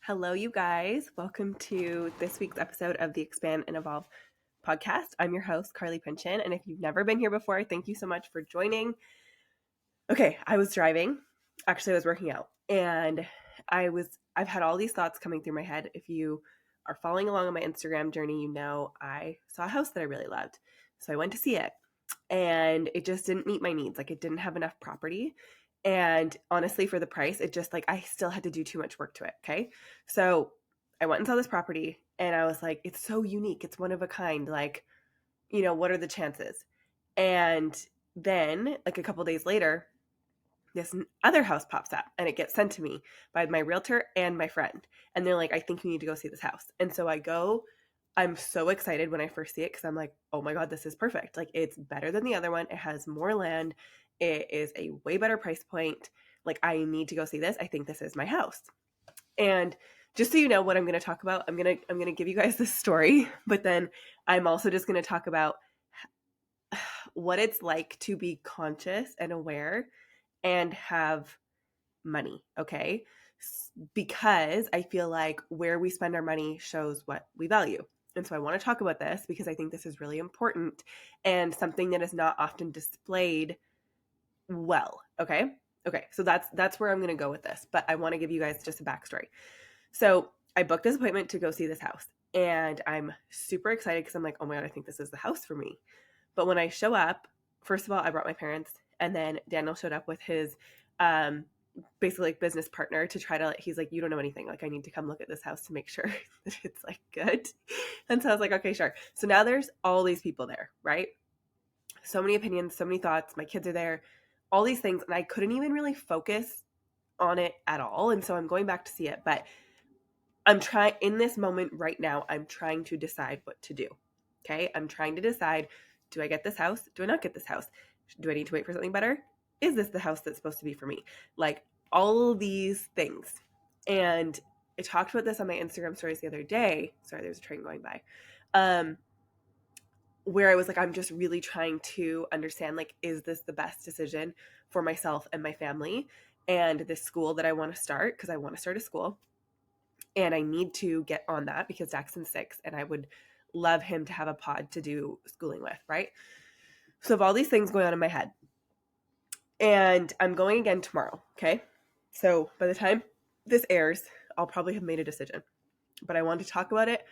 Hello, you guys. Welcome to this week's episode of the Expand and Evolve podcast. I'm your host, Carly Pinchin. And if you've never been here before, thank you so much for joining. Okay, I was driving. Actually, I was working out. And I've had all these thoughts coming through my head. If you are following along on my Instagram journey, you know I saw a house that I really loved. So I went to see it. And it just didn't meet my needs. Like, it didn't have enough property. And honestly, for the price, it just I still had to do too much work to it. Okay. So I went and saw this property and I was like, it's so unique. It's one of a kind. Like, what are the chances? And then, like, a couple days later, this other house pops up and it gets sent to me by my realtor and my friend. And they're like, I think you need to go see this house. And so I go. I'm so excited when I first see it because I'm like, oh my God, this is perfect. Like, it's better than the other one. It has more land. It is a way better price point. Like, I need to go see this. I think this is my house. And just so you know what I'm going to talk about, I'm going to give you guys this story, but then I'm also just going to talk about what it's like to be conscious and aware and have money, okay? Because I feel like where we spend our money shows what we value. And so I want to talk about this because I think this is really important and something that is not often displayed well, okay? Okay, so that's where I'm going to go with this, but I want to give you guys just a backstory. So I booked this appointment to go see this house, and I'm super excited because I'm like, oh my God, I think this is the house for me. But when I show up, first of all, I brought my parents, and then Daniel showed up with his basically like business partner to try to, he's like, you don't know anything. Like, I need to come look at this house to make sure that it's like good. And so I was like, okay, sure. So now there's all these people there, right? So many opinions, so many thoughts. My kids are there, all these things. And I couldn't even really focus on it at all. And so I'm going back to see it. But I'm trying in this moment right now, I'm trying to decide what to do. Okay. I'm trying to decide, do I get this house? Do I not get this house? Do I need to wait for something better? Is this the house that's supposed to be for me? Like, all these things. And I talked about this on my Instagram stories the other day. Sorry, there's a train going by. Where I was like, I'm just really trying to understand, like, is this the best decision for myself and my family and this school that I want to start? Because I want to start a school and I need to get on that because Daxton's 6 and I would love him to have a pod to do schooling with, right? So I have all these things going on in my head. And I'm going again tomorrow, okay? So by the time this airs, I'll probably have made a decision. But I want to talk about it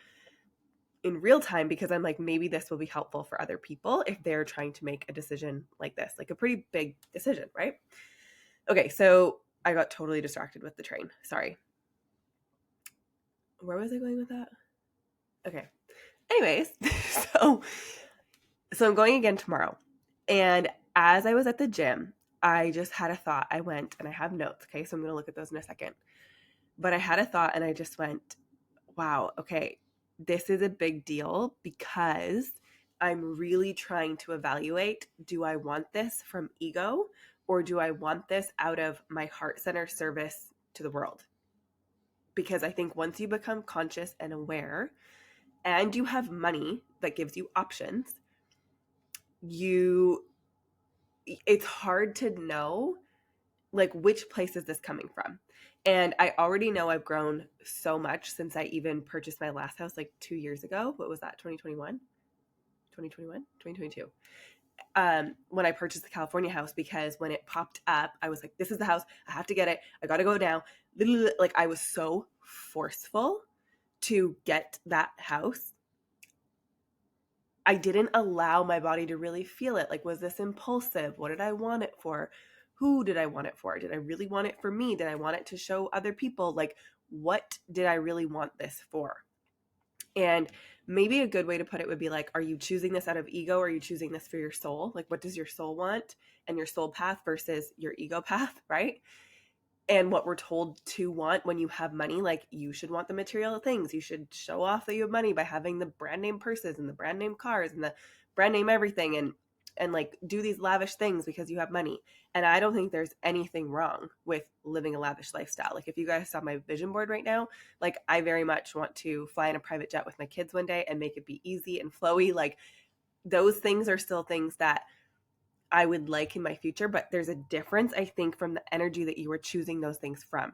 in real time because I'm like, maybe this will be helpful for other people if they're trying to make a decision like this, like a pretty big decision, right? Okay, so I got totally distracted with the train. Sorry. Where was I going with that? Okay. Anyways, so I'm going again tomorrow. And as I was at the gym, I just had a thought. I went and I have notes, okay? So I'm going to look at those in a second. But I had a thought and I just went, wow, okay, this is a big deal because I'm really trying to evaluate, do I want this from ego or do I want this out of my heart center service to the world? Because I think once you become conscious and aware and you have money that gives you options, it's hard to know, like, which place is this coming from? And I already know I've grown so much since I even purchased my last house like 2 years ago. What was that? 2021? 2021? 2022. When I purchased the California house, because when it popped up, I was like, this is the house. I have to get it. I got to go now. Like, I was so forceful to get that house. I didn't allow my body to really feel it. Like, was this impulsive? What did I want it for? Who did I want it for? Did I really want it for me? Did I want it to show other people? Like, what did I really want this for? And maybe a good way to put it would be like, are you choosing this out of ego or are you choosing this for your soul? Like, what does your soul want and your soul path versus your ego path, right? And what we're told to want when you have money, like, you should want the material things. You should show off that you have money by having the brand name purses and the brand name cars and the brand name everything and like do these lavish things because you have money. And I don't think there's anything wrong with living a lavish lifestyle. Like, if you guys saw my vision board right now, like, I very much want to fly in a private jet with my kids one day and make it be easy and flowy. Like, those things are still things that I would like in my future, but there's a difference, I think, from the energy that you are choosing those things from.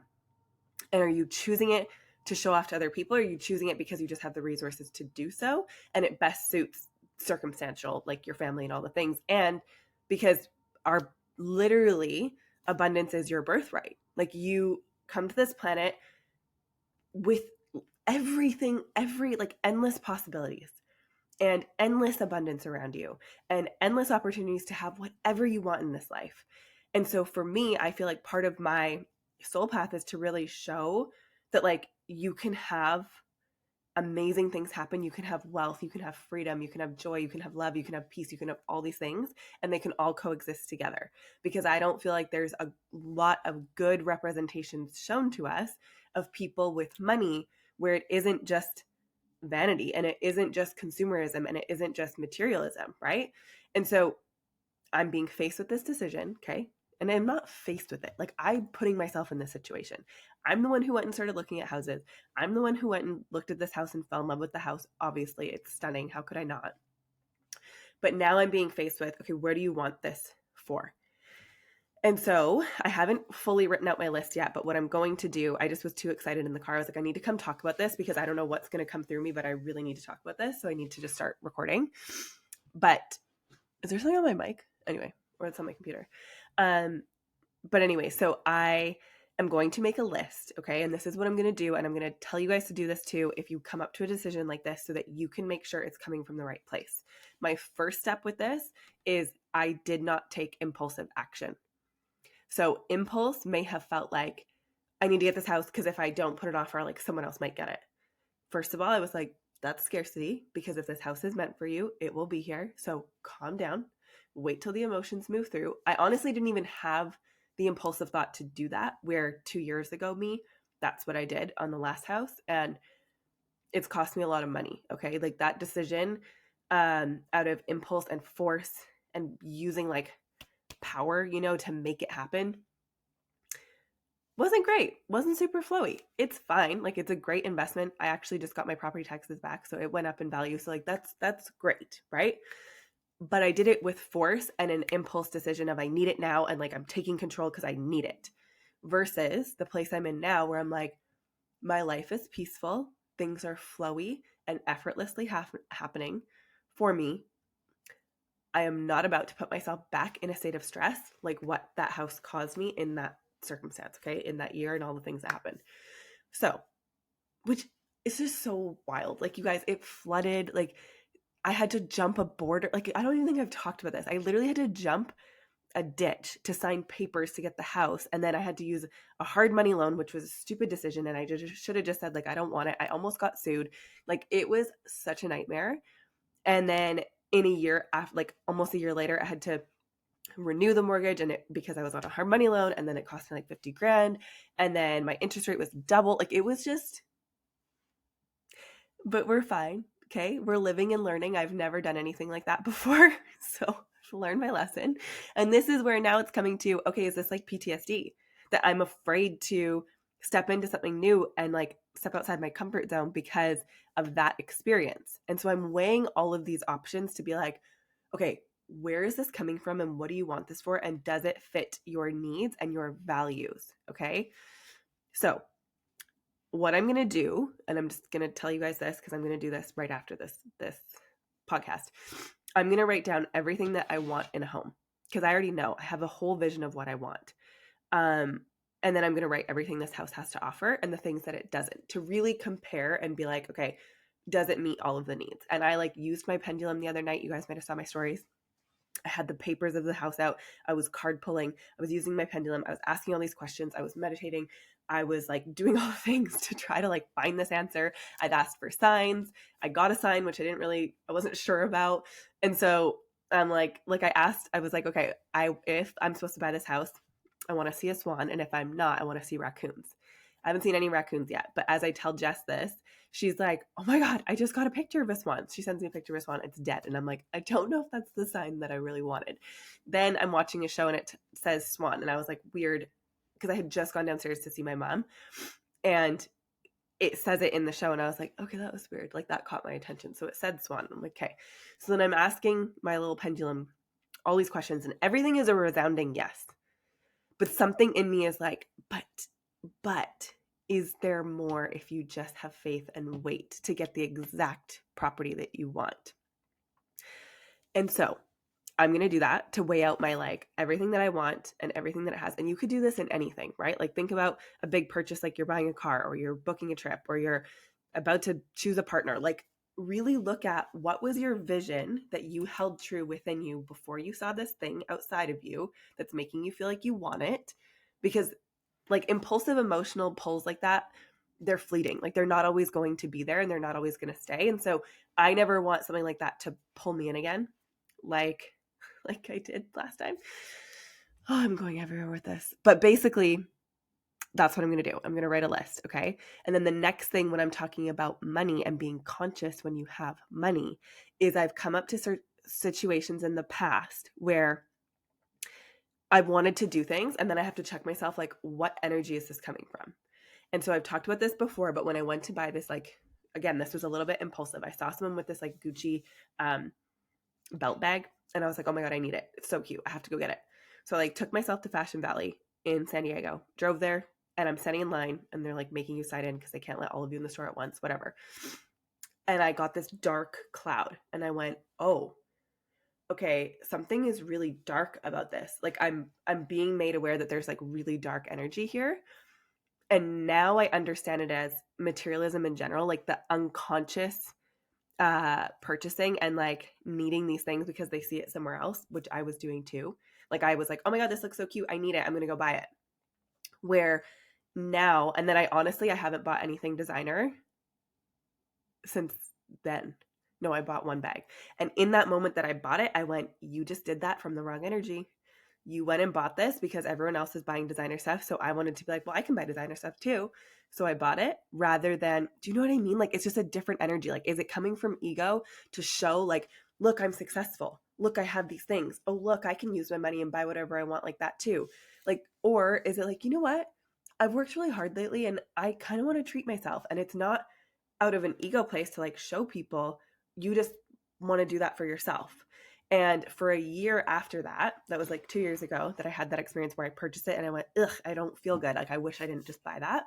And are you choosing it to show off to other people? Or are you choosing it because you just have the resources to do so and it best suits circumstantial, like your family and all the things? And because our literally abundance is your birthright. Like you come to this planet with everything, like endless possibilities and endless abundance around you and endless opportunities to have whatever you want in this life. And so for me, I feel like part of my soul path is to really show that like you can have amazing things happen. You can have wealth, you can have freedom, you can have joy, you can have love, you can have peace, you can have all these things, and they can all coexist together. Because I don't feel like there's a lot of good representations shown to us of people with money where it isn't just vanity and it isn't just consumerism and it isn't just materialism, right? And so I'm being faced with this decision, okay? And I'm not faced with it. Like I'm putting myself in this situation. I'm the one who went and started looking at houses. I'm the one who went and looked at this house and fell in love with the house. Obviously, it's stunning. How could I not? But now I'm being faced with, okay, where do you want this for? And so I haven't fully written out my list yet, but what I'm going to do, I just was too excited in the car. I was like, I need to come talk about this because I don't know what's going to come through me, but I really need to talk about this. So I need to just start recording. But is there something on my mic? Anyway, or it's on my computer. But anyway, so I am going to make a list, okay? And this is what I'm going to do. And I'm going to tell you guys to do this too if you come up to a decision like this so that you can make sure it's coming from the right place. My first step with this is I did not take impulsive action. So impulse may have felt like I need to get this house because if I don't put it off, or like someone else might get it. First of all, I was like, that's scarcity because if this house is meant for you, it will be here. So calm down, wait till the emotions move through. I honestly didn't even have the impulsive thought to do that, where 2 years ago, that's what I did on the last house. And it's cost me a lot of money. Okay. Like that decision, out of impulse and force and using like power, to make it happen wasn't great, wasn't super flowy. It's fine. Like it's a great investment. I actually just got my property taxes back. So it went up in value. So like that's great. Right. But I did it with force and an impulse decision of I need it now. And like, I'm taking control because I need it versus the place I'm in now where I'm like, my life is peaceful. Things are flowy and effortlessly happening for me. I am not about to put myself back in a state of stress, like what that house caused me in that circumstance, okay, in that year and all the things that happened. So, which is just so wild. Like, you guys, it flooded. Like, I had to jump a border. Like, I don't even think I've talked about this. I literally had to jump a ditch to sign papers to get the house. And then I had to use a hard money loan, which was a stupid decision. And I just should have just said, like, I don't want it. I almost got sued. Like, it was such a nightmare. And then in a year, after, like almost a year later, I had to renew the mortgage because I was on a hard money loan, and then it cost me like 50 grand. And then my interest rate was double. Like it was just, but we're fine. Okay. We're living and learning. I've never done anything like that before. So I've learned my lesson. And this is where now it's coming to, okay, is this like PTSD that I'm afraid to step into something new and like step outside my comfort zone because of that experience? And so I'm weighing all of these options to be like, okay, where is this coming from and what do you want this for? And does it fit your needs and your values? Okay. So what I'm going to do, and I'm just going to tell you guys this because I'm going to do this right after this podcast. I'm going to write down everything that I want in a home because I already know I have a whole vision of what I want. And then I'm going to write everything this house has to offer and the things that it doesn't, to really compare and be like, okay, does it meet all of the needs? And I like used my pendulum the other night. You guys might have saw my stories. I had the papers of the house out. I was card pulling. I was using my pendulum. I was asking all these questions. I was meditating. I was like doing all the things to try to like find this answer. I'd asked for signs. I got a sign, which I wasn't sure about. And so I'm like I asked, I was like, okay, if I'm supposed to buy this house, I want to see a swan. And if I'm not, I want to see raccoons. I haven't seen any raccoons yet. But as I tell Jess this, she's like, oh my God, I just got a picture of a swan. She sends me a picture of a swan. It's dead. And I'm like, I don't know if that's the sign that I really wanted. Then I'm watching a show and it says swan. And I was like, weird, because I had just gone downstairs to see my mom. And it says it in the show. And I was like, okay, that was weird. Like that caught my attention. So it said swan. I'm like, okay. So then I'm asking my little pendulum all these questions and everything is a resounding yes. But something in me is like, but is there more if you just have faith and wait to get the exact property that you want? And so I'm going to do that to weigh out my like everything that I want and everything that it has. And you could do this in anything, right? Like think about a big purchase, like you're buying a car or you're booking a trip or you're about to choose a partner. Like really look at what was your vision that you held true within you before you saw this thing outside of you that's making you feel like you want it. Because like impulsive emotional pulls like that, they're fleeting. Like they're not always going to be there and they're not always going to stay. And so I never want something like that to pull me in again. Like I did last time. Oh, I'm going everywhere with this. But basically, that's what I'm going to do. I'm going to write a list, okay? And then the next thing when I'm talking about money and being conscious when you have money is I've come up to situations in the past where I've wanted to do things and then I have to check myself like, what energy is this coming from? And so I've talked about this before, but when I went to buy this, like, again, this was a little bit impulsive. I saw someone with this like Gucci belt bag and I was like, oh my God, I need it. It's so cute. I have to go get it. So I like took myself to Fashion Valley in San Diego, drove there, and I'm standing in line and they're like making you sign in because they can't let all of you in the store at once, whatever. And I got this dark cloud and I went, oh, okay, something is really dark about this. Like I'm being made aware that there's like really dark energy here. And now I understand it as materialism in general, like the unconscious purchasing and like needing these things because they see it somewhere else, which I was doing too. Like I was like, oh my God, this looks so cute. I need it. I'm going to go buy it. Where now, and then I haven't bought anything designer since then. No, I bought one bag. And in that moment that I bought it, I went, you just did that from the wrong energy. You went and bought this because everyone else is buying designer stuff. So I wanted to be like, well, I can buy designer stuff too. So I bought it rather than, do you know what I mean? Like, it's just a different energy. Like, is it coming from ego to show like, look, I'm successful. Look, I have these things. Oh, look, I can use my money and buy whatever I want like that too. Like, or is it like, you know what? I've worked really hard lately and I kind of want to treat myself. And it's not out of an ego place to like show people. You just want to do that for yourself. And for a year after that, that was like 2 years ago that I had that experience where I purchased it and I went, ugh, I don't feel good. Like I wish I didn't just buy that.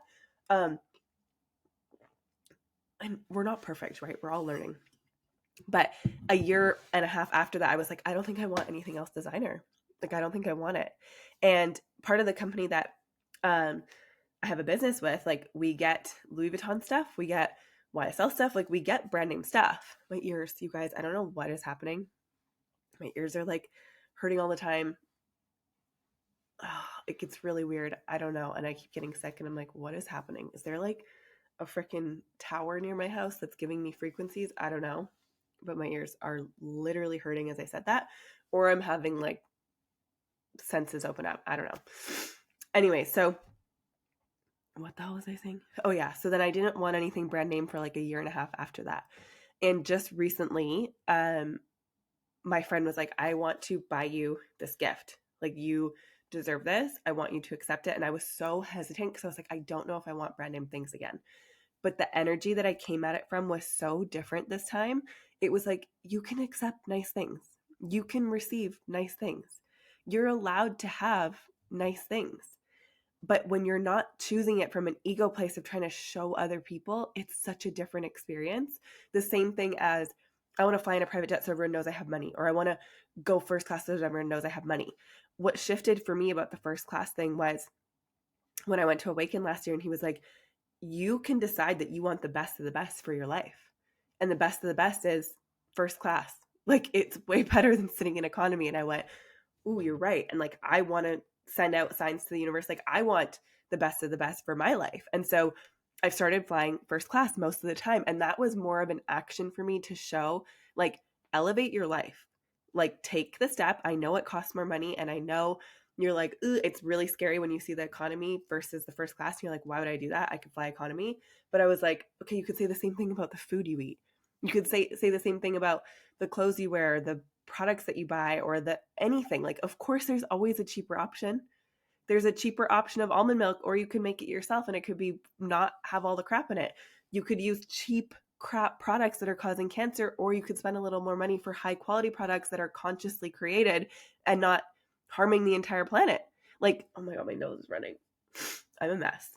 And we're not perfect, right? We're all learning. But a year and a half after that, I was like, I don't think I want anything else designer. Like, I don't think I want it. And part of the company that I have a business with, like we get Louis Vuitton stuff, we get YSL stuff, like we get brand name stuff. My ears, you guys, I don't know what is happening. My ears are like hurting all the time. Oh, it gets really weird. I don't know. And I keep getting sick and I'm like, what is happening? Is there like a freaking tower near my house that's giving me frequencies? I don't know. But my ears are literally hurting as I said that. Or I'm having like senses open up. I don't know. Anyway, so what the hell was I saying? Oh yeah. So then I didn't want anything brand name for like a year and a half after that. And just recently, my friend was like, I want to buy you this gift. Like you deserve this. I want you to accept it. And I was so hesitant because I was like, I don't know if I want brand name things again. But the energy that I came at it from was so different this time. It was like, you can accept nice things. You can receive nice things. You're allowed to have nice things. But when you're not choosing it from an ego place of trying to show other people, it's such a different experience. The same thing as I want to fly in a private jet so everyone knows I have money, or I want to go first class so everyone knows I have money. What shifted for me about the first class thing was when I went to Awaken last year and he was like, you can decide that you want the best of the best for your life. And the best of the best is first class. Like it's way better than sitting in economy. And I went, ooh, you're right. And like, I want to send out signs to the universe. Like I want the best of the best for my life. And so I've started flying first class most of the time. And that was more of an action for me to show like, elevate your life, like take the step. I know it costs more money. And I know you're like, ooh, it's really scary when you see the economy versus the first class. And you're like, why would I do that? I could fly economy. But I was like, okay, you could say the same thing about the food you eat. You could say the same thing about the clothes you wear, the products that you buy, or the anything. Like, of course, there's always a cheaper option. There's a cheaper option of almond milk, or you can make it yourself and it could be not have all the crap in it. You could use cheap crap products that are causing cancer, or you could spend a little more money for high quality products that are consciously created and not harming the entire planet. Like, oh my God, my nose is running. I'm a mess.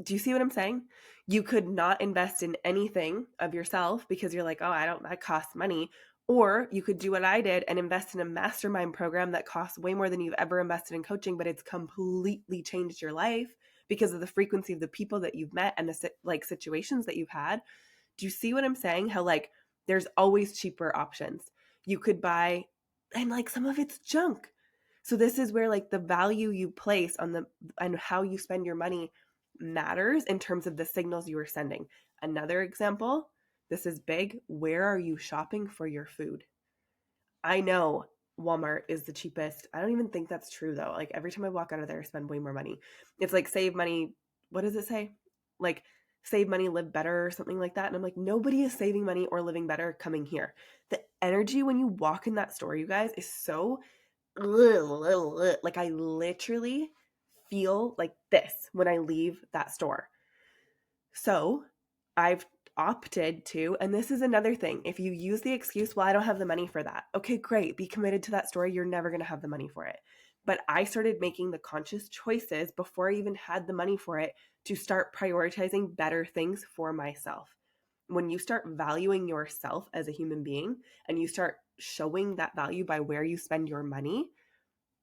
Do you see what I'm saying? You could not invest in anything of yourself because you're like, oh, that costs money. Or you could do what I did and invest in a mastermind program that costs way more than you've ever invested in coaching, but it's completely changed your life because of the frequency of the people that you've met and the situations that you've had. Do you see what I'm saying? How there's always cheaper options. You could buy, and some of it's junk. So this is where the value you place on how you spend your money matters in terms of the signals you are sending. Another example, this is big. Where are you shopping for your food? I know Walmart is the cheapest. I don't even think that's true though. Every time I walk out of there, I spend way more money. It's save money. What does it say? Save money, live better or something like that. And I'm like, nobody is saving money or living better coming here. The energy when you walk in that store, you guys, is so I literally feel like this when I leave that store. So I've opted to, and this is another thing, if you use the excuse, well, I don't have the money for that. Okay, great. Be committed to that store. You're never going to have the money for it. But I started making the conscious choices before I even had the money for it to start prioritizing better things for myself. When you start valuing yourself as a human being and you start showing that value by where you spend your money,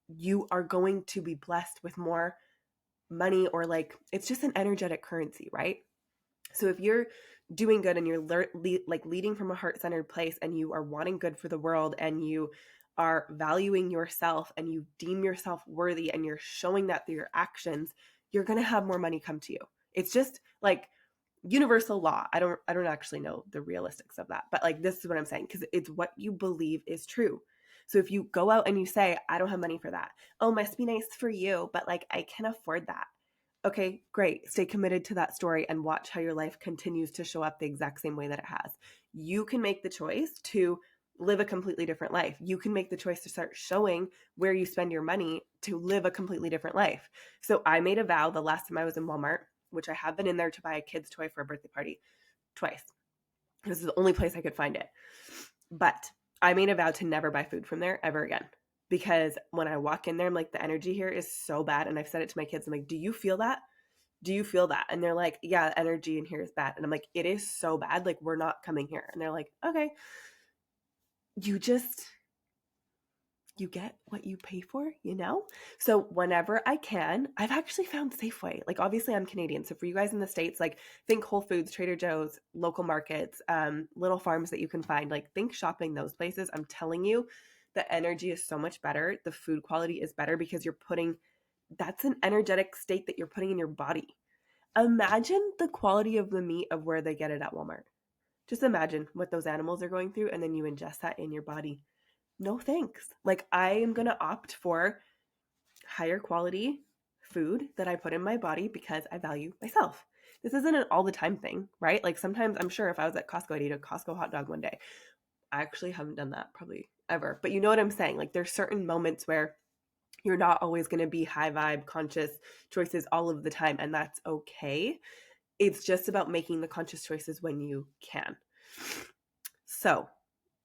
you are going to be blessed with more money, or it's just an energetic currency, right? So if you're doing good and you're leading from a heart-centered place and you are wanting good for the world and you are valuing yourself and you deem yourself worthy and you're showing that through your actions, you're going to have more money come to you. It's just universal law. I don't actually know the realistics of that, but this is what I'm saying, because it's what you believe is true. So if you go out and you say, I don't have money for that. Oh, must be nice for you, but I can afford that. Okay, great. Stay committed to that story and watch how your life continues to show up the exact same way that it has. You can make the choice to live a completely different life. You can make the choice to start showing where you spend your money to live a completely different life. So I made a vow the last time I was in Walmart, which I have been in there to buy a kid's toy for a birthday party twice. This is the only place I could find it. But I made a vow to never buy food from there ever again. Because when I walk in there, I'm like, the energy here is so bad. And I've said it to my kids. I'm like, do you feel that? Do you feel that? And they're like, yeah, the energy in here is bad. And I'm like, it is so bad. We're not coming here. And they're like, okay. You get what you pay for, So whenever I can, I've actually found Safeway. Obviously I'm Canadian. So for you guys in the States, think Whole Foods, Trader Joe's, local markets, little farms that you can find, think shopping those places. I'm telling you, the energy is so much better. The food quality is better because that's an energetic state that you're putting in your body. Imagine the quality of the meat of where they get it at Walmart. Just imagine what those animals are going through, and then you ingest that in your body. No thanks. I am going to opt for higher quality food that I put in my body because I value myself. This isn't an all the time thing, right? Sometimes I'm sure if I was at Costco, I'd eat a Costco hot dog one day. I actually haven't done that probably ever, but you know what I'm saying? There's certain moments where you're not always going to be high vibe, conscious choices all of the time, and that's okay. It's just about making the conscious choices when you can. So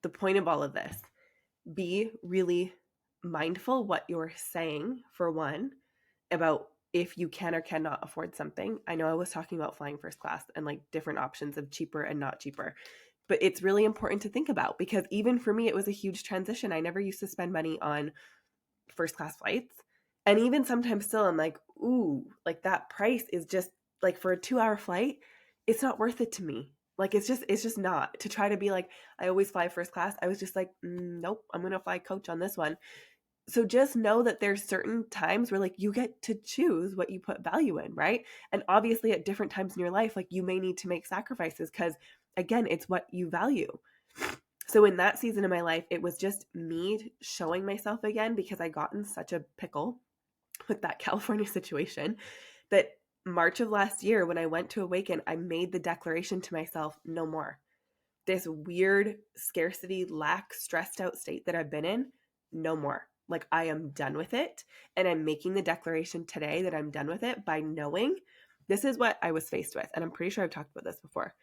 the point of all of this, be really mindful what you're saying, for one, about if you can or cannot afford something. I know I was talking about flying first class and different options of cheaper and not cheaper, but it's really important to think about, because even for me, it was a huge transition. I never used to spend money on first class flights. And even sometimes still, I'm like, ooh, that price is just for a 2-hour flight, it's not worth it to me. It's just not. To try to be I always fly first class, I was just nope, I'm going to fly coach on this one. So just know that there's certain times where you get to choose what you put value in, right? And obviously at different times in your life, you may need to make sacrifices because, again, it's what you value. So in that season of my life, it was just me showing myself again, because I got in such a pickle with that California situation that March of last year, when I went to Awaken, I made the declaration to myself, no more. This weird scarcity, lack, stressed out state that I've been in, no more. I am done with it. And I'm making the declaration today that I'm done with it by knowing this is what I was faced with. And I'm pretty sure I've talked about this before.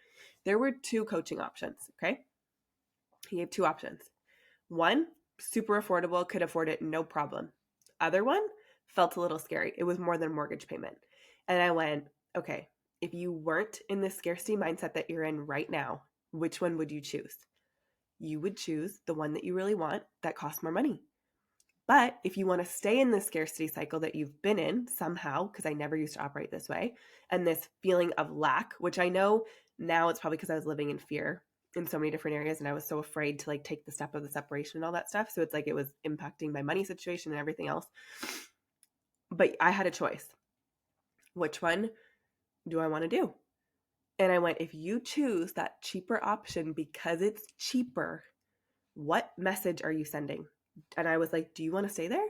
There were 2 coaching options, okay? He gave 2 options. One, super affordable, could afford it, no problem. Other one felt a little scary. It was more than a mortgage payment. And I went, okay, if you weren't in the scarcity mindset that you're in right now, which one would you choose? You would choose the one that you really want that costs more money. But if you want to stay in the scarcity cycle that you've been in somehow, because I never used to operate this way, and this feeling of lack, which I know now it's probably because I was living in fear in so many different areas and I was so afraid to like take the step of the separation and all that stuff. So it's like it was impacting my money situation and everything else. But I had a choice. Which one do I want to do? And I went, if you choose that cheaper option because it's cheaper, what message are you sending? And I was like, do you want to stay there?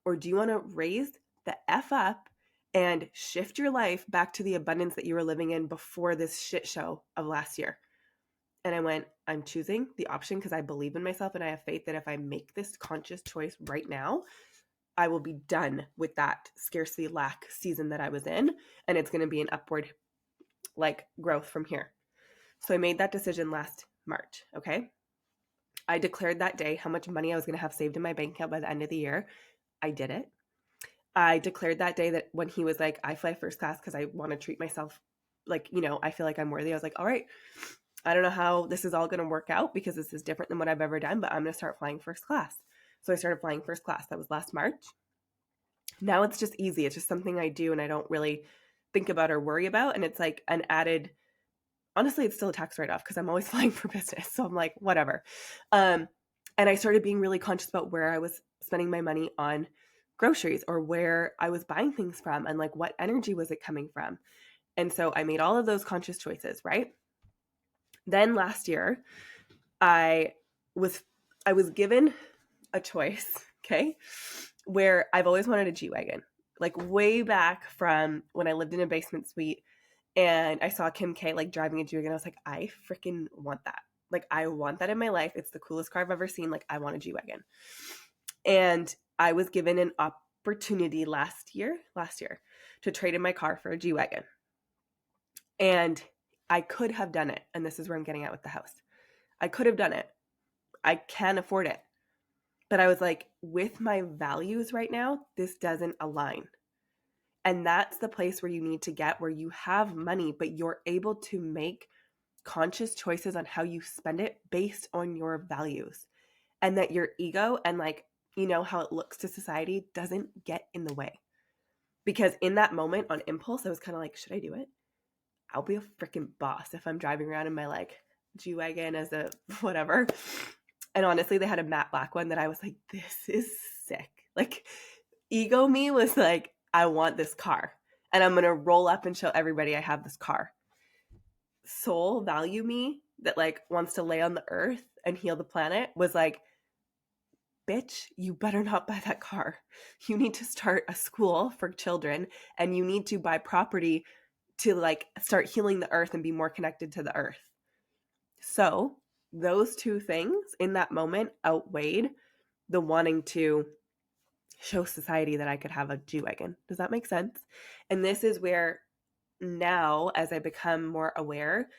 Or do you want to raise the F up and shift your life back to the abundance that you were living in before this shit show of last year? And I went, I'm choosing the option because I believe in myself and I have faith that if I make this conscious choice right now, I will be done with that scarcity lack season that I was in. And it's going to be an upward like growth from here. So I made that decision last March. Okay. I declared that day how much money I was going to have saved in my bank account by the end of the year. I did it. I declared that day that when he was like, I fly first class because I want to treat myself like, I feel like I'm worthy. I was like, all right, I don't know how this is all going to work out because this is different than what I've ever done, but I'm going to start flying first class. So I started flying first class. That was last March. Now it's just easy. It's just something I do and I don't really think about or worry about. And it's like an added, honestly, it's still a tax write-off because I'm always flying for business. So I'm like, whatever. And I started being really conscious about where I was spending my money on groceries or where I was buying things from and like what energy was it coming from. And so I made all of those conscious choices, right? Then last year, I was given a choice, okay, where I've always wanted a G-Wagon, like way back from when I lived in a basement suite and I saw Kim K like driving a G-Wagon. I was like, I freaking want that. Like, I want that in my life. It's the coolest car I've ever seen. Like, I want a G-Wagon. And I was given an opportunity last year to trade in my car for a G-Wagon. And I could have done it. And this is where I'm getting at with the house. I could have done it. I can afford it. But I was like, with my values right now, this doesn't align. And that's the place where you need to get, where you have money, but you're able to make conscious choices on how you spend it based on your values. And that your ego and like, how it looks to society doesn't get in the way. Because in that moment on impulse, I was kind of like, should I do it? I'll be a freaking boss if I'm driving around in my like G-Wagon as a whatever. And honestly, they had a matte black one that I was like, this is sick. Like, ego me was like, I want this car. And I'm going to roll up and show everybody I have this car. Soul value me that like wants to lay on the earth and heal the planet was like, bitch, you better not buy that car. You need to start a school for children and you need to buy property to like start healing the earth and be more connected to the earth. So those two things in that moment outweighed the wanting to show society that I could have a G-Wagon. Does that make sense? And this is where now, as I become more aware,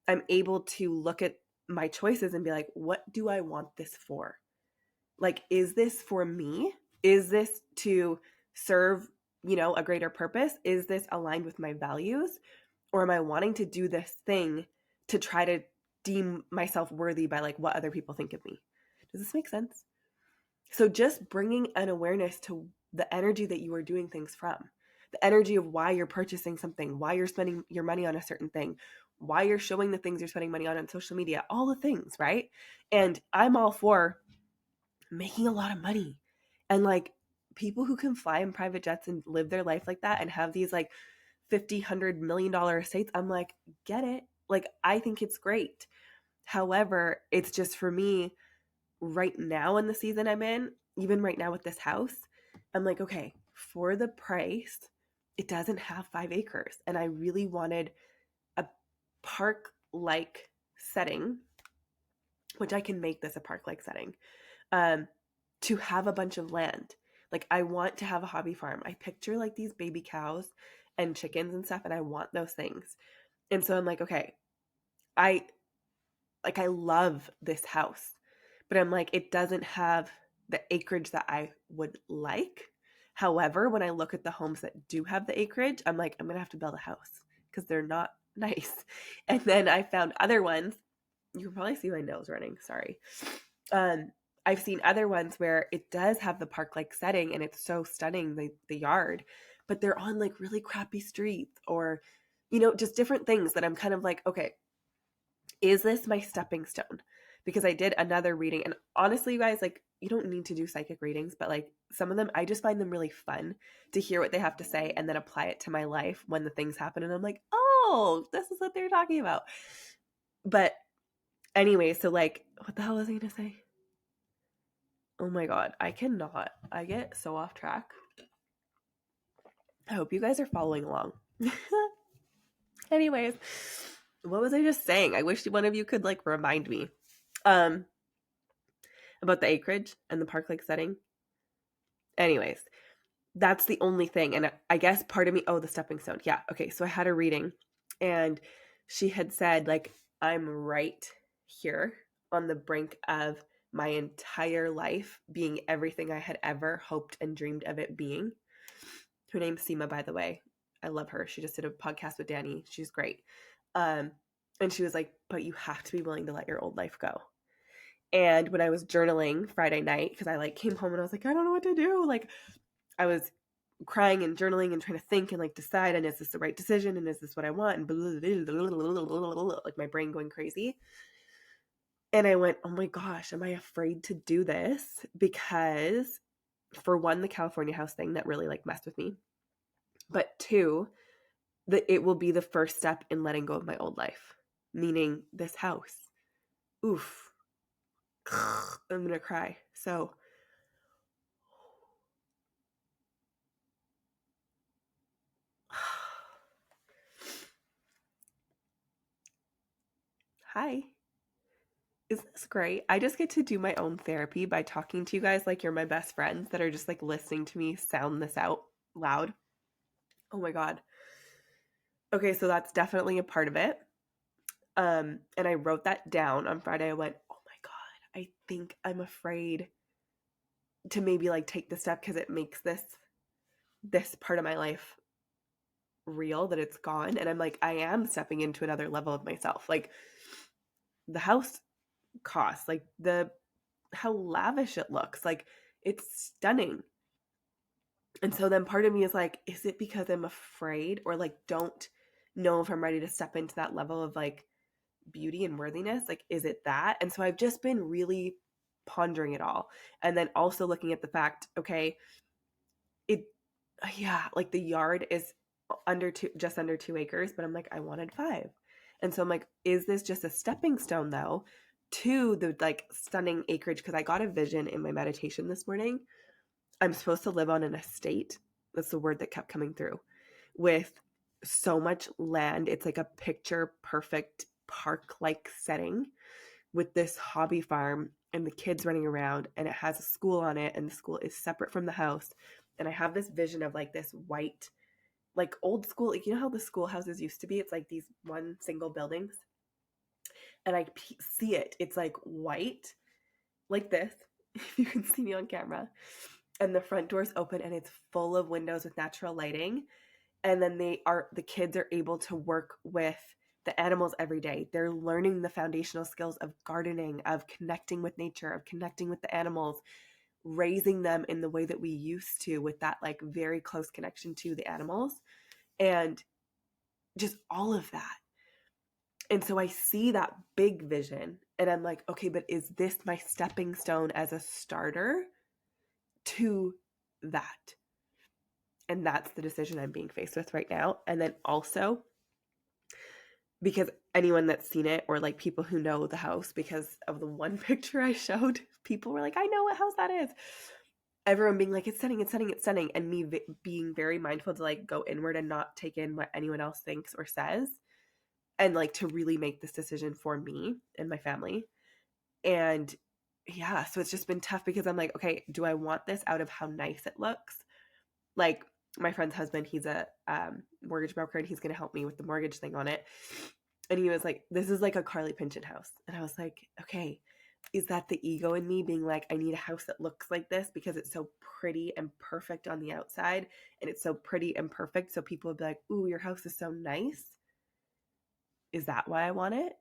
I'm able to look at my choices and be like, what do I want this for? Like, is this for me? Is this to serve, a greater purpose? Is this aligned with my values? Or am I wanting to do this thing to try to deem myself worthy by like what other people think of me? Does this make sense? So just bringing an awareness to the energy that you are doing things from, the energy of why you're purchasing something, why you're spending your money on a certain thing, why you're showing the things you're spending money on social media, all the things, right? And I'm all for making a lot of money. And like people who can fly in private jets and live their life like that and have these like $50-100 million estates, I'm like, get it. Like, I think it's great. However, it's just for me right now in the season I'm in, even right now with this house, I'm like, okay, for the price, it doesn't have 5 acres. And I really wanted a park-like setting, which I can make this a park-like setting, to have a bunch of land. Like, I want to have a hobby farm. I picture like these baby cows and chickens and stuff, and I want those things. And so I'm like, okay, I love this house, but I'm like, it doesn't have the acreage that I would like. However, when I look at the homes that do have the acreage, I'm like, I'm going to have to build a house because they're not nice. And then I found other ones. You can probably see my nails running. Sorry. I've seen other ones where it does have the park-like setting and it's so stunning, the yard, but they're on like really crappy streets or, just different things that I'm kind of like, okay, is this my stepping stone? Because I did another reading, and honestly, you guys, like, you don't need to do psychic readings, but like some of them, I just find them really fun to hear what they have to say and then apply it to my life when the things happen. And I'm like, oh, this is what they're talking about. But anyway, so like, what the hell was I going to say? Oh my God, I cannot. I get so off track. I hope you guys are following along. Anyways, what was I just saying? I wish one of you could like remind me about the acreage and the park-like setting. Anyways, that's the only thing. And I guess part of me, the stepping stone. Yeah. Okay. So I had a reading and she had said, like, I'm right here on the brink of my entire life being everything I had ever hoped and dreamed of it being. Her name's Seema, by the way. I love her. She just did a podcast with Danny. She's great. And she was like, but you have to be willing to let your old life go. And when I was journaling Friday night, because I like came home and I was like, I don't know what to do. Like I was crying and journaling and trying to think and like decide, and is this the right decision? And is this what I want? And blah, blah, blah, blah, like my brain going crazy. And I went, oh my gosh, am I afraid to do this? Because for one, the California house thing that really like messed with me. But two, that it will be the first step in letting go of my old life, meaning this house. Oof. I'm going to cry. So hi. Isn't this great? I just get to do my own therapy by talking to you guys like you're my best friends that are just like listening to me sound this out loud. Oh my God. Okay, so that's definitely a part of it. And I wrote that down on Friday. I went, oh my God, I think I'm afraid to maybe like take the step because it makes this part of my life real, that it's gone. And I'm like, I am stepping into another level of myself. Like the house costs, like how lavish it looks, like it's stunning. And so then part of me is like, is it because I'm afraid or like don't know if I'm ready to step into that level of like beauty and worthiness? Like, is it that? And so I've just been really pondering it all. And then also looking at the fact, okay, like the yard is just under 2 acres, but I'm like, I wanted 5. And so I'm like, is this just a stepping stone though to the like stunning acreage? Because I got a vision in my meditation this morning. I'm supposed to live on an estate. That's the word that kept coming through, with so much land. It's like a picture perfect park-like setting with this hobby farm and the kids running around, and it has a school on it, and the school is separate from the house. And I have this vision of like this white, like old school, like, you know how the schoolhouses used to be? It's like these one single buildings. And I see it. It's like white, like this, if you can see me on camera. And the front door's open and it's full of windows with natural lighting. And then the kids are able to work with the animals every day. They're learning the foundational skills of gardening, of connecting with nature, of connecting with the animals, raising them in the way that we used to, with that like very close connection to the animals, and just all of that. And so I see that big vision and I'm like, okay, but is this my stepping stone as a starter to that? And that's the decision I'm being faced with right now. And then also, because anyone that's seen it, or like people who know the house because of the one picture I showed, people were like, I know what house that is. Everyone being like, it's stunning, it's stunning, it's stunning. And me being very mindful to like go inward and not take in what anyone else thinks or says, and like to really make this decision for me and my family. And yeah, so it's just been tough because I'm like, okay, do I want this out of how nice it looks? Like my friend's husband, he's a mortgage broker, and he's going to help me with the mortgage thing on it. And he was like, this is like a Carly Pynchon house. And I was like, okay, is that the ego in me being like, I need a house that looks like this because it's so pretty and perfect on the outside, and it's so pretty and perfect, so people would be like, ooh, your house is so nice? Is that why I want it?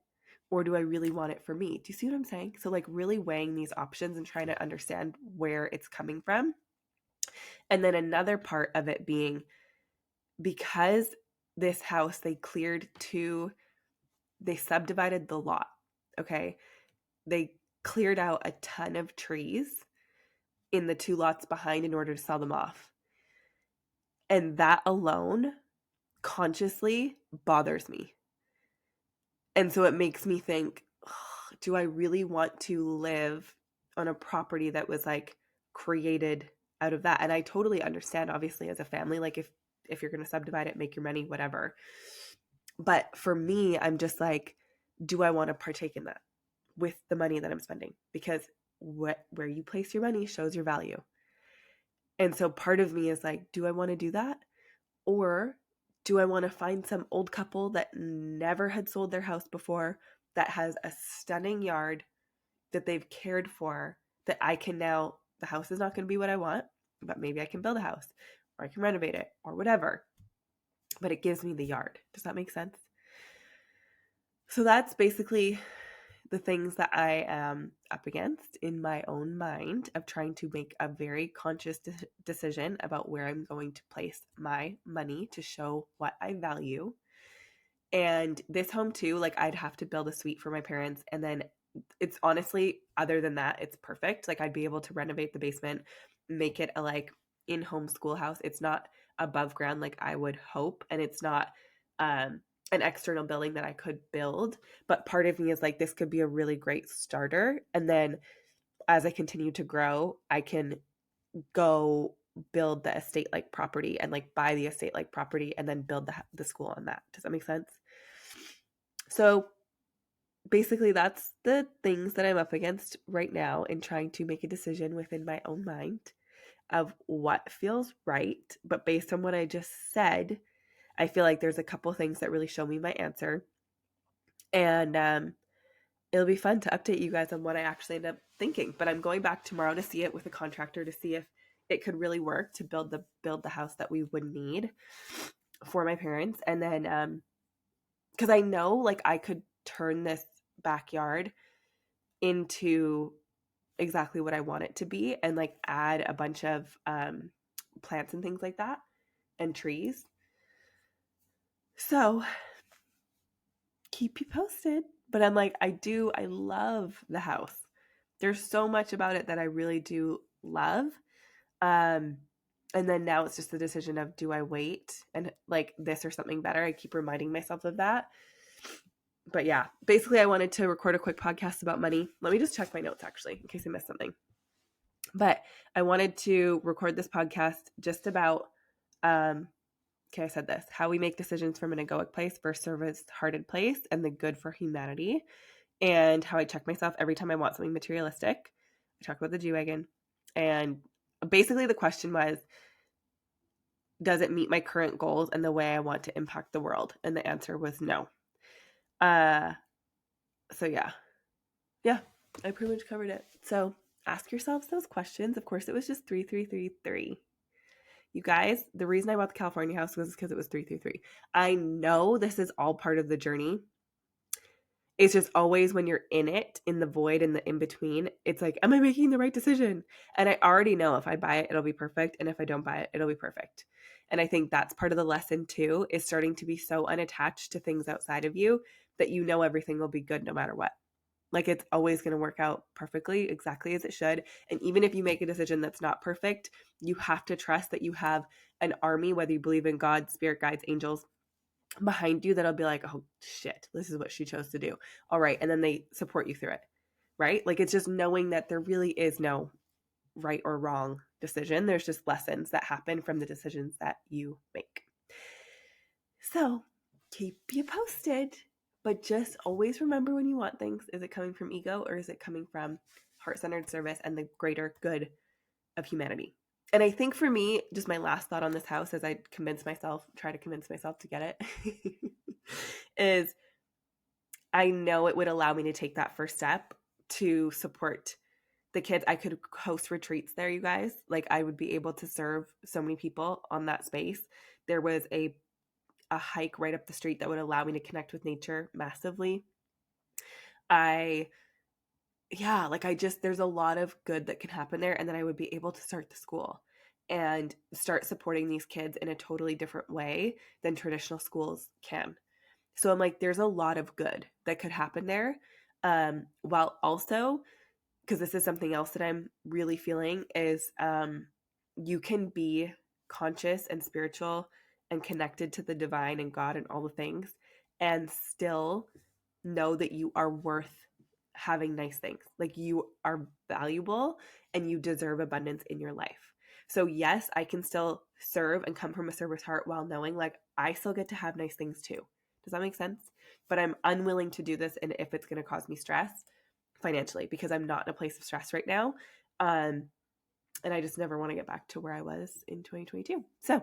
Or do I really want it for me? Do you see what I'm saying? So like really weighing these options and trying to understand where it's coming from. And then another part of it being, because this house, they subdivided the lot. Okay. They cleared out a ton of trees in the 2 lots behind in order to sell them off. And that alone consciously bothers me. And so it makes me think, do I really want to live on a property that was like created out of that? And I totally understand, obviously, as a family, like if you're going to subdivide it, make your money, whatever. But for me, I'm just like, do I want to partake in that with the money that I'm spending? Because where you place your money shows your value. And so part of me is like, do I want to do that? Or do I want to find some old couple that never had sold their house before, that has a stunning yard that they've cared for, that I can now, the house is not going to be what I want, but maybe I can build a house or I can renovate it or whatever. But it gives me the yard. Does that make sense? So that's basically the things that I am up against in my own mind of trying to make a very conscious decision about where I'm going to place my money to show what I value. And this home too, like I'd have to build a suite for my parents. And then it's honestly, other than that, it's perfect. Like I'd be able to renovate the basement, make it a like in-home schoolhouse. It's not above ground like I would hope. And it's not an external building that I could build. But part of me is like, this could be a really great starter. And then as I continue to grow, I can go build the estate like property and like buy the estate like property and then build the school on that. Does that make sense? So basically that's the things that I'm up against right now in trying to make a decision within my own mind of what feels right. But based on what I just said, I feel like there's a couple things that really show me my answer. And it'll be fun to update you guys on what I actually end up thinking. But I'm going back tomorrow to see it with a contractor to see if it could really work to build the house that we would need for my parents. And then because I know like I could turn this backyard into exactly what I want it to be and like add a bunch of plants and things like that and trees. So keep you posted. But I'm like, I love the house. There's so much about it that I really do love. And then now it's just the decision of, do I wait and like this or something better? I keep reminding myself of that. But yeah, basically I wanted to record a quick podcast about money. Let me just check my notes actually, in case I missed something. But I wanted to record this podcast just about, I said this, how we make decisions from an egoic place versus service-hearted place and the good for humanity, and how I check myself every time I want something materialistic. I talk about the G-Wagon. And basically the question was, does it meet my current goals and the way I want to impact the world? And the answer was no. So yeah, I pretty much covered it. So ask yourselves those questions. Of course, it was just 3333. You guys, the reason I bought the California house was because it was 333. I know this is all part of the journey. It's just always when you're in it, in the void, in the in-between, it's like, am I making the right decision? And I already know if I buy it, it'll be perfect. And if I don't buy it, it'll be perfect. And I think that's part of the lesson too, is starting to be so unattached to things outside of you that you know everything will be good no matter what. Like it's always going to work out perfectly, exactly as it should. And even if you make a decision that's not perfect, you have to trust that you have an army, whether you believe in God, spirit guides, angels, behind you that'll be like, oh shit, this is what she chose to do. All right. And then they support you through it. Right? Like it's just knowing that there really is no right or wrong decision. There's just lessons that happen from the decisions that you make. So keep you posted. But just always remember when you want things, is it coming from ego or is it coming from heart-centered service and the greater good of humanity? And I think for me, just my last thought on this house as I try to convince myself to get it, is I know it would allow me to take that first step to support the kids. I could host retreats there, you guys. Like I would be able to serve so many people on that space. There was a a hike right up the street that would allow me to connect with nature massively. There's a lot of good that can happen there. And then I would be able to start the school and start supporting these kids in a totally different way than traditional schools can. So I'm like, there's a lot of good that could happen there. While also, because this is something else that I'm really feeling, is you can be conscious and spiritual and connected to the divine and God and all the things, and still know that you are worth having nice things. Like, you are valuable and you deserve abundance in your life. So yes, I can still serve and come from a server's heart while knowing like I still get to have nice things too. Does that make sense? But I'm unwilling to do this, and if it's going to cause me stress financially, because I'm not in a place of stress right now. And I just never want to get back to where I was in 2022. So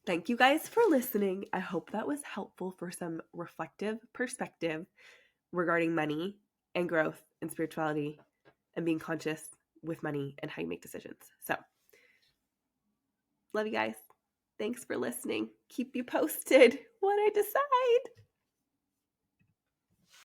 thank you guys for listening. I hope that was helpful for some reflective perspective regarding money and growth and spirituality and being conscious with money and how you make decisions. So love you guys. Thanks for listening. Keep you posted what I decide.